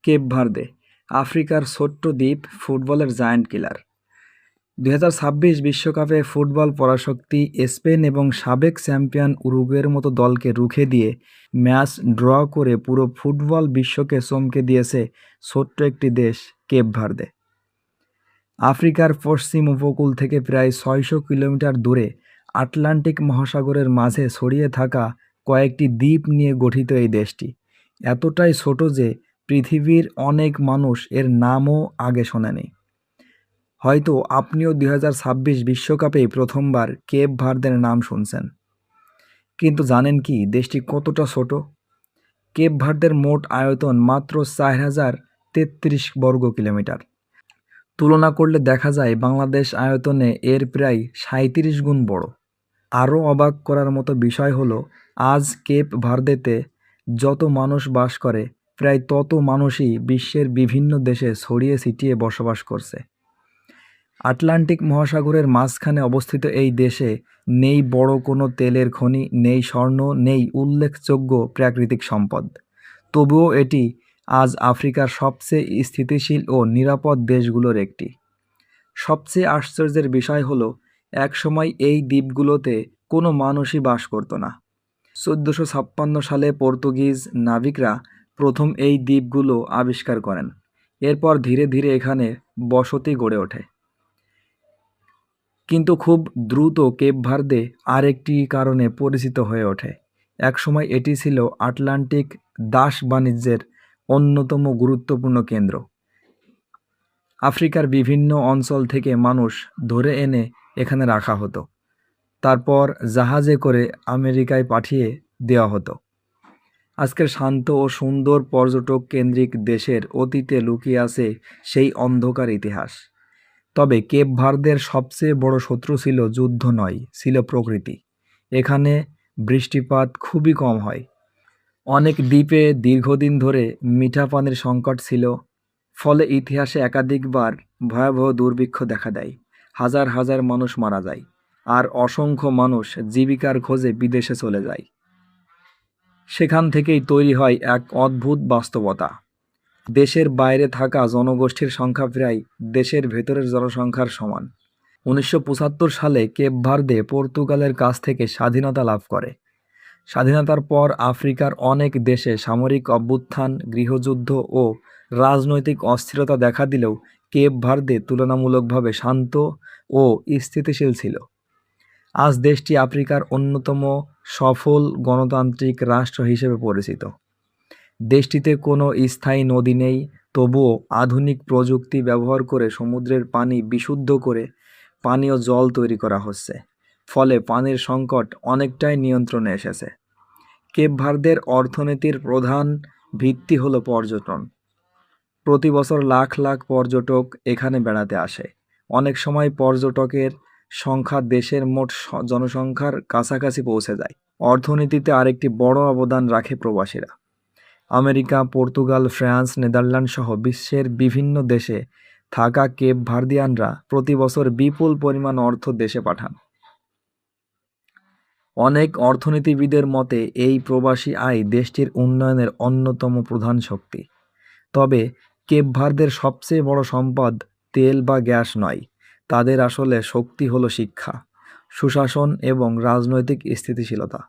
Cape Verde, আফ্রিকার ছোট্ট দ্বীপ, ফুটবলের জায়ান্ট কিলার। ২০২৬ বিশ্বকাপে ফুটবল পরাশক্তি স্পেন এবং সাবেক চ্যাম্পিয়ন উরুগুয়ের মতো দলকে রুখে দিয়ে ম্যাচ ড্র করে পুরো ফুটবল বিশ্বকে চমকে দিয়েছে ছোট্ট একটি দেশ কেপ ভার্দে। আফ্রিকার পশ্চিম উপকূল থেকে প্রায় ৬০০ কিলোমিটার দূরে আটলান্টিক মহাসাগরের মাঝে ছড়িয়ে থাকা কয়েকটি দ্বীপ নিয়ে গঠিত এই দেশটি এতটাই ছোট যে পৃথিবীর অনেক মানুষ এর নামও আগে শোনেনি। হয়তো আপনিও ২০২৬ বিশ্বকাপেই প্রথমবার কেপ ভার্দের নাম শুনছেন। কিন্তু জানেন কি দেশটি কতটা ছোট? কেপ ভার্দের মোট আয়তন মাত্র ৪,০৩৩ বর্গ কিলোমিটার। তুলনা করলে দেখা যায় বাংলাদেশ আয়তনে এর প্রায় ৩৭ গুণ বড়। আরও অবাক করার মতো বিষয় হলো, আজ কেপ ভার্দেতে যত মানুষ বাস করে প্রায় তত মানুষই বিশ্বের বিভিন্ন দেশে ছড়িয়ে ছিটিয়ে বসবাস করছে। আটলান্টিক মহাসাগরের মাঝখানে অবস্থিত এই দেশে নেই বড় কোনো তেলের খনি, নেই স্বর্ণ, নেই উল্লেখযোগ্য প্রাকৃতিক সম্পদ। তবুও এটি আজ আফ্রিকার সবচেয়ে স্থিতিশীল ও নিরাপদ দেশগুলোর একটি। সবচেয়ে আশ্চর্যের বিষয় হলো, একসময় এই দ্বীপগুলোতে কোনো মানুষই বাস করত না। ১৪৫৬ সালে পর্তুগিজ নাবিকরা প্রথম এই দ্বীপগুলো আবিষ্কার করেন। এরপর ধীরে ধীরে এখানে বসতি গড়ে ওঠে। কিন্তু খুব দ্রুত কেপ ভার্দে আরেকটি কারণে পরিচিত হয়ে ওঠে। একসময় এটি ছিল আটলান্টিক দাস বাণিজ্যের অন্যতম গুরুত্বপূর্ণ কেন্দ্র। আফ্রিকার বিভিন্ন অঞ্চল থেকে মানুষ ধরে এনে এখানে রাখা হতো, তারপর জাহাজে করে আমেরিকায় পাঠিয়ে দেওয়া হতো। আজকের শান্ত ও সুন্দর পর্যটক কেন্দ্রিক দেশের অতীতে লুকিয়ে আছে সেই অন্ধকার ইতিহাস। তবে কেপ ভার্দের সবচেয়ে বড় শত্রু ছিল যুদ্ধ নয়, ছিল প্রকৃতি। এখানে বৃষ্টিপাত খুবই কম হয়। অনেক দ্বীপে দীর্ঘদিন ধরে মিঠা পানির সংকট ছিল, ফলে ইতিহাসে একাধিকবার ভয়াবহ দুর্ভিক্ষ দেখা দেয়। হাজার হাজার মানুষ মারা যায়, আর অসংখ্য মানুষ জীবিকার খোঁজে বিদেশে চলে যায়। সেখান থেকেই তৈরি হয় এক অদ্ভুত বাস্তবতা। দেশের বাইরে থাকা জনগোষ্ঠীর সংখ্যা প্রায় দেশের ভেতরের জনসংখ্যার সমান। ১৯৭৫ সালে কেপ ভার্দে পর্তুগালের কাছ থেকে স্বাধীনতা লাভ করে। স্বাধীনতার পর আফ্রিকার অনেক দেশে সামরিক অভ্যুত্থান, গৃহযুদ্ধ ও রাজনৈতিক অস্থিরতা দেখা দিলেও কেপ ভার্দে তুলনামূলকভাবে শান্ত ও স্থিতিশীল ছিল। আজ দেশটি আফ্রিকার অন্যতম সফল গণতান্ত্রিক রাষ্ট্র হিসেবে পরিচিত। দেশটিতে কোনো স্থায়ী নদী নেই, তবুও আধুনিক প্রযুক্তি ব্যবহার করে সমুদ্রের পানি বিশুদ্ধ করে পানীয় জল তৈরি করা হচ্ছে। ফলে পানির সংকট অনেকটাই নিয়ন্ত্রণে এসেছে। কেপ ভার্দের অর্থনীতির প্রধান ভিত্তি হলো পর্যটন। প্রতি বছর লাখ লাখ পর্যটক এখানে বেড়াতে আসে। অনেক সময় পর্যটকের সংখ্যা দেশের মোট জনসংখ্যার কাছাকাছি পৌঁছে যায়। অর্থনীতিতে আরেকটি বড় অবদান রাখে প্রবাসীরা। আমেরিকা, পর্তুগাল, ফ্রান্স, নেদারল্যান্ড সহ বিশ্বের বিভিন্ন দেশে থাকা কেপ ভার্দিয়ানরা প্রতি বছর বিপুল পরিমাণ অর্থ দেশে পাঠান। অনেক অর্থনীতিবিদের মতে এই প্রবাসী আয় দেশটির উন্নয়নের অন্যতম প্রধান শক্তি। তবে কেপ ভার্দের সবচেয়ে বড় সম্পদ তেল বা গ্যাস নয়, তাদের আসলে শক্তি হলো শিক্ষা, সুশাসন এবং রাজনৈতিক স্থিতিশীলতা।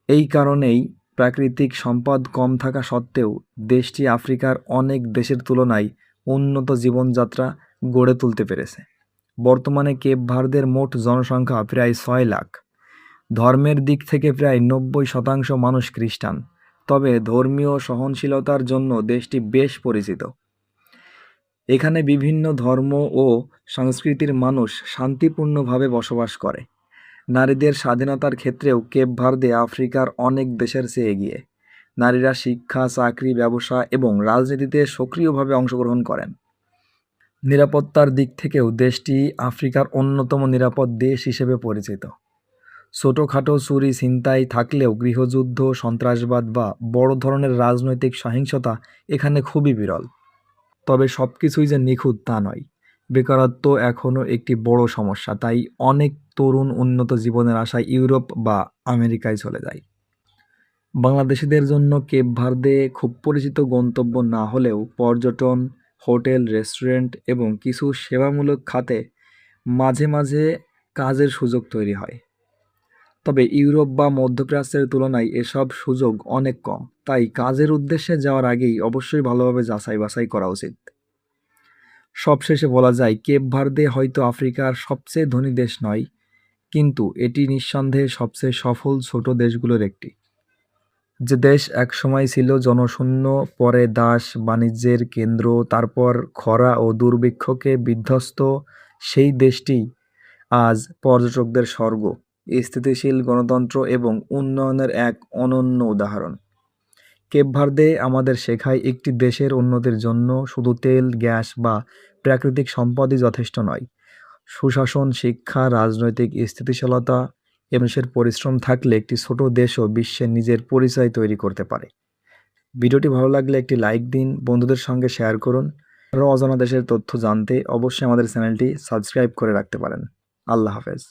এই কারণেই প্রাকৃতিক সম্পদ কম থাকা সত্ত্বেও দেশটি আফ্রিকার অনেক দেশের তুলনায় উন্নত জীবনযাত্রা গড়ে তুলতে পেরেছে। বর্তমানে কেপ ভার্দের মোট জনসংখ্যা প্রায় ৬ লাখ। ধর্মের দিক থেকে প্রায় ৯০% মানুষ খ্রিস্টান। তবে ধর্মীয় সহনশীলতার জন্য দেশটি বেশ পরিচিত। এখানে বিভিন্ন ধর্ম ও সংস্কৃতির মানুষ শান্তিপূর্ণভাবে বসবাস করে। নারীদের স্বাধীনতার ক্ষেত্রেও কেপ ভার্দে আফ্রিকার অনেক দেশের চেয়ে এগিয়ে। নারীরা শিক্ষা, চাকরি, ব্যবসা এবং রাজনীতিতে সক্রিয়ভাবে অংশগ্রহণ করেন। নিরাপত্তার দিক থেকেও দেশটি আফ্রিকার অন্যতম নিরাপদ দেশ হিসেবে পরিচিত। ছোটোখাটো চুরি ছিনতাই থাকলেও গৃহযুদ্ধ, সন্ত্রাসবাদ বা বড় ধরনের রাজনৈতিক সহিংসতা এখানে খুবই বিরল। তবে সব কিছুই যে নিখুঁত তা নয়। বেকারত্ব এখনও একটি বড় সমস্যা, তাই অনেক তরুণ উন্নত জীবনের আশায় ইউরোপ বা আমেরিকায় চলে যায়। বাংলাদেশিদের জন্য কেপ ভার্দে খুব পরিচিত গন্তব্য না হলেও পর্যটন, হোটেল, রেস্টুরেন্ট এবং কিছু সেবামূলক খাতে মাঝে মাঝে কাজের সুযোগ তৈরি হয়। তবে ইউরোপ বা মধ্যপ্রাচ্যের তুলনায় এসব সুযোগ অনেক কম, তাই কাজের উদ্দেশ্যে যাওয়ার আগেই অবশ্যই ভালোভাবে যাচাই বাছাই করা উচিত। সবশেষে বলা যায়, কেপ ভার্দে হয়তো আফ্রিকার সবচেয়ে ধনী দেশ নয়, কিন্তু এটি নিঃসন্দেহে সবচেয়ে সফল ছোট দেশগুলোর একটি। যে দেশ একসময় ছিল জনশূন্য, পরে দাস বাণিজ্যের কেন্দ্র, তারপর খরা ও দুর্ভিক্ষকে বিধ্বস্ত, সেই দেশটি আজ পর্যটকদের স্বর্গ, স্থিতিশীল গণতন্ত্র এবং উন্নয়নের এক অনন্য উদাহরণ। কেপ ভার্দে আমাদের শেখায়, একটি দেশের উন্নতির জন্য শুধু তেল, গ্যাস বা প্রাকৃতিক সম্পদই যথেষ্ট নয়। সুশাসন, শিক্ষা, রাজনৈতিক স্থিতিশীলতা এবং মানুষের পরিশ্রম থাকলে একটি ছোট দেশও বিশ্বে নিজের পরিচয় তৈরি করতে পারে। ভিডিওটি ভালো লাগলে একটি লাইক দিন, বন্ধুদের সঙ্গে শেয়ার করুন। আরও অজানা দেশের তথ্য জানতে অবশ্যই আমাদের চ্যানেলটি সাবস্ক্রাইব করে রাখতে পারেন। আল্লাহ হাফেজ।